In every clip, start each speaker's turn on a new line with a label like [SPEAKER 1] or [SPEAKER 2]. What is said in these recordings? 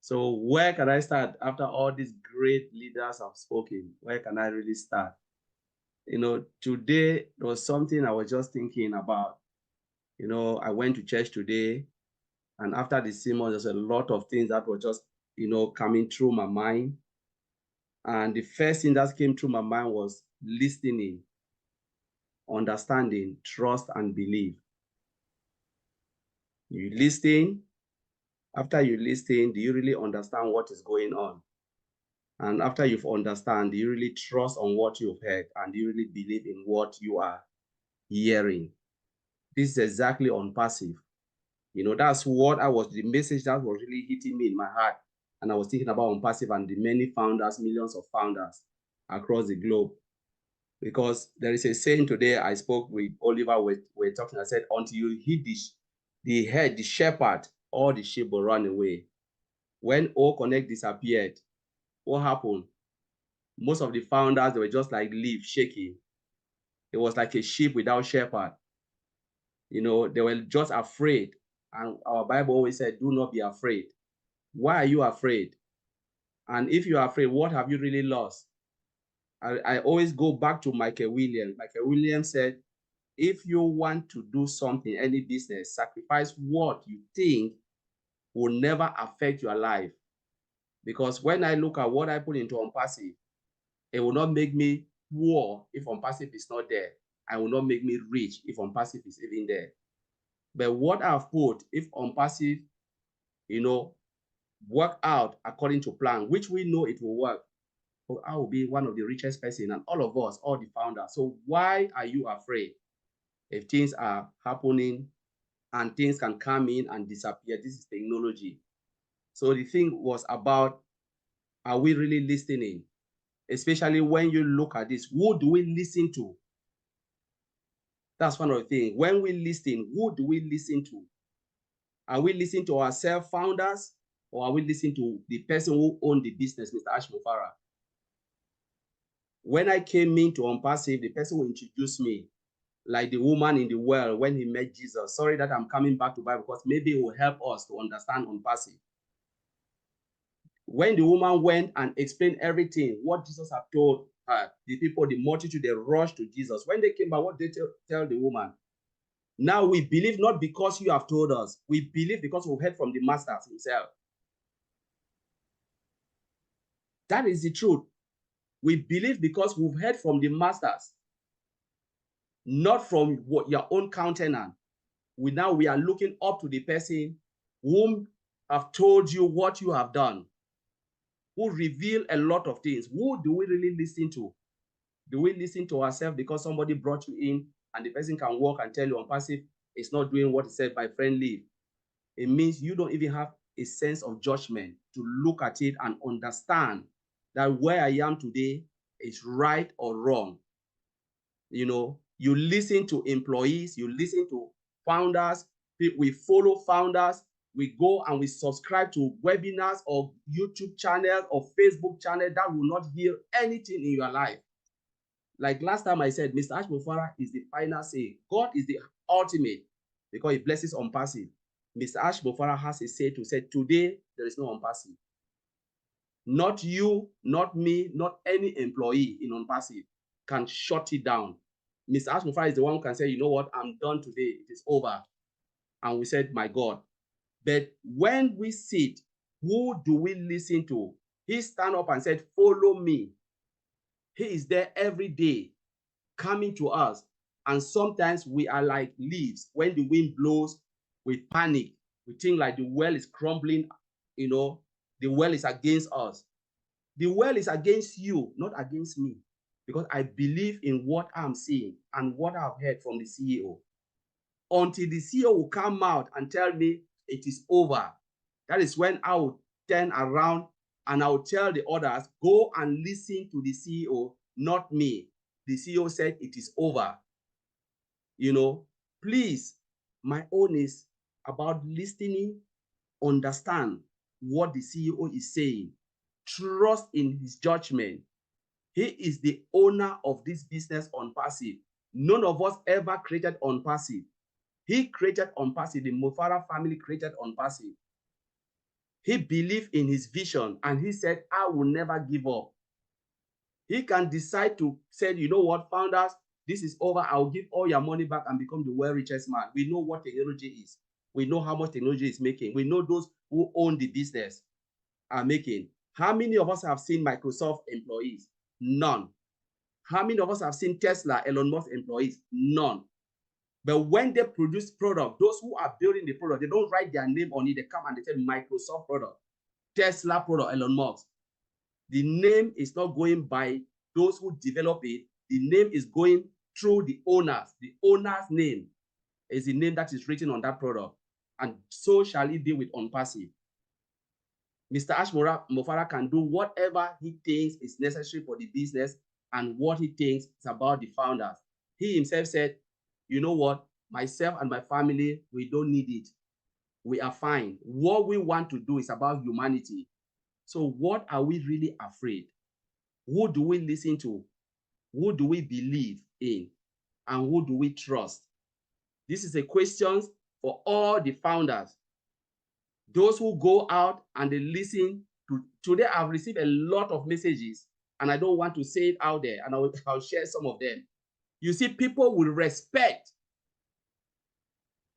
[SPEAKER 1] So where can I start after all these great leaders have spoken? Where can I really start? Today there was something I was just thinking about. I went to church today, and after the sermon, there's a lot of things that were just, coming through my mind. And the first thing that came through my mind was listening, understanding, trust, and belief. You listen. After you listen, do you really understand what is going on? And after you've understand, do you really trust on what you've heard? And do you really believe in what you are hearing? This is exactly OnPassive. That's what the message that was really hitting me in my heart. And I was thinking about OnPassive and the many founders, millions of founders across the globe. Because there is a saying today, I spoke with Oliver, we're talking, I said, until you hit the head, the shepherd, all the sheep will run away. When O Connect disappeared, what happened? Most of the founders, they were just like leaves shaking. It was like a sheep without shepherd. They were just afraid. And our Bible always said, do not be afraid. Why are you afraid? And if you are afraid, what have you really lost? I always go back to Michael Williams. Michael Williams said, if you want to do something, any business, sacrifice what you think will never affect your life. Because when I look at what I put into OnPassive, it will not make me poor if OnPassive is not there. I will not make me rich if OnPassive is even there. But what I've put, if OnPassive, work out according to plan, which we know it will work, I will be one of the richest person, and all of us, all the founders. So why are you afraid? If things are happening and things can come in and disappear, this is technology. So the thing was about, are we really listening? Especially when you look at this, who do we listen to? That's one of the things. When we listen, who do we listen to? Are we listening to ourselves, founders, or are we listening to the person who owned the business, Mr. Ash Mufara? When I came into OnPassive, the person who introduced me, like the woman in the well when he met Jesus. Sorry that I'm coming back to Bible, because maybe it will help us to understand OnPassive. When the woman went and explained everything, what Jesus had told her, the people, the multitude, they rushed to Jesus. When they came back, what did they tell the woman? Now we believe not because you have told us. We believe because we've heard from the master himself. That is the truth. We believe because we've heard from the masters, not from what your own countenance. We are looking up to the person whom have told you what you have done, who reveal a lot of things. Who do we really listen to? Do we listen to ourselves because somebody brought you in and the person can walk and tell you OnPassive is not doing what he said, my friend, leave? It means you don't even have a sense of judgment to look at it and understand that where I am today is right or wrong. You listen to employees, you listen to founders, we follow founders, we go and we subscribe to webinars or YouTube channels or Facebook channel that will not hear anything in your life. Like last time I said, Mr. Ash Mufara is the final say. God is the ultimate because he blesses OnPassive. Mr. Ash Mufara has a say to say, today there is no OnPassive. Not you, not me, not any employee in OnPassive can shut it down. Mr. Ash Mufara is the one who can say, you know what, I'm done today, it is over. And we said, my God. But when we sit, who do we listen to? He stand up and said, follow me. He is there every day coming to us. And sometimes we are like leaves. When the wind blows, we panic. We think like the well is crumbling, the well is against us. The well is against you, not against me. Because I believe in what I'm seeing and what I've heard from the CEO. Until the CEO will come out and tell me it is over, that is when I will turn around and I will tell the others, go and listen to the CEO, not me. The CEO said it is over. Please, my own is about listening, understand what the CEO is saying, trust in his judgment. He is the owner of this business OnPassive. None of us ever created OnPassive. He created OnPassive. The Mufara family created OnPassive. He believed in his vision and he said, I will never give up. He can decide to say, you know what, founders, this is over. I'll give all your money back and become the world richest man. We know what technology is. We know how much technology is making. We know those who own the business are making. How many of us have seen Microsoft employees? None. How many of us have seen Tesla, Elon Musk employees? None. But when they produce product, those who are building the product, they don't write their name on it. They come and they say Microsoft product, Tesla product, Elon Musk. The name is not going by those who develop it. The name is going through the owners. The owner's name is the name that is written on that product. And so shall it be with OnPassive. Mr. Ash Mofara can do whatever he thinks is necessary for the business and what he thinks is about the founders. He himself said, you know what, myself and my family, we don't need it. We are fine. What we want to do is about humanity. So what are we really afraid? Who do we listen to? Who do we believe in? And who do we trust? This is a question for all the founders. Those who go out and they listen to, today I've received a lot of messages and I don't want to say it out there, and I'll share some of them. You see, people will respect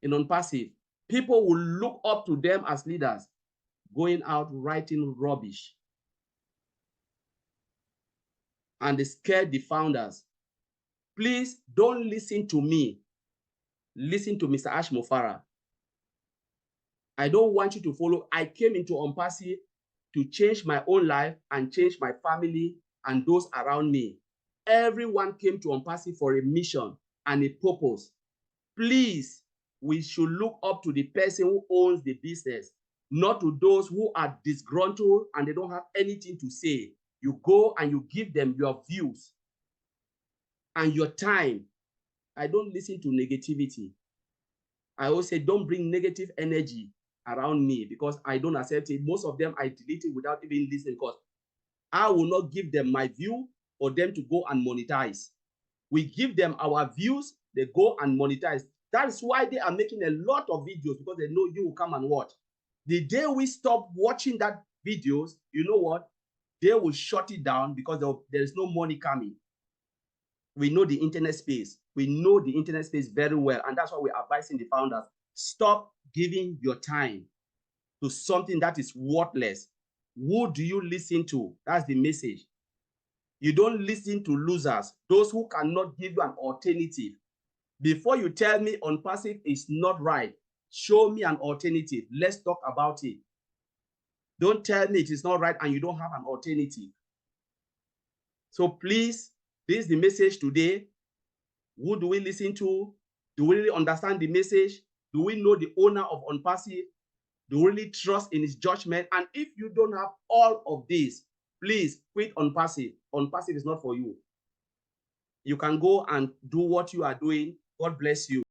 [SPEAKER 1] in OnPassive. People will look up to them as leaders, going out writing rubbish. And they scare the founders. Please don't listen to me. Listen to Mr. Ash Mofara. I don't want you to follow. I came into OnPassive to change my own life and change my family and those around me. Everyone came to OnPassive for a mission and a purpose. Please, we should look up to the person who owns the business, not to those who are disgruntled and they don't have anything to say. You go and you give them your views and your time. I don't listen to negativity. I always say, don't bring negative energy around me because I don't accept it. Most of them I delete it without even listening because I will not give them my view for them to go and monetize. We give them our views, they go and monetize. That's why they are making a lot of videos, because they know you will come and watch. The day we stop watching that videos, you know what? They will shut it down because there is no money coming. We know the internet space. We know the internet space very well. And that's why we're advising the founders. Stop giving your time to something that is worthless. Who do you listen to? That's the message. You don't listen to losers, those who cannot give you an alternative. Before you tell me OnPassive is not right, show me an alternative. Let's talk about it. Don't tell me it is not right and you don't have an alternative. So please, this is the message today. Who do we listen to? Do we really understand the message? Do we know the owner of OnPassive? Do we really trust in his judgment? And if you don't have all of this, please quit OnPassive. OnPassive is not for you. You can go and do what you are doing. God bless you.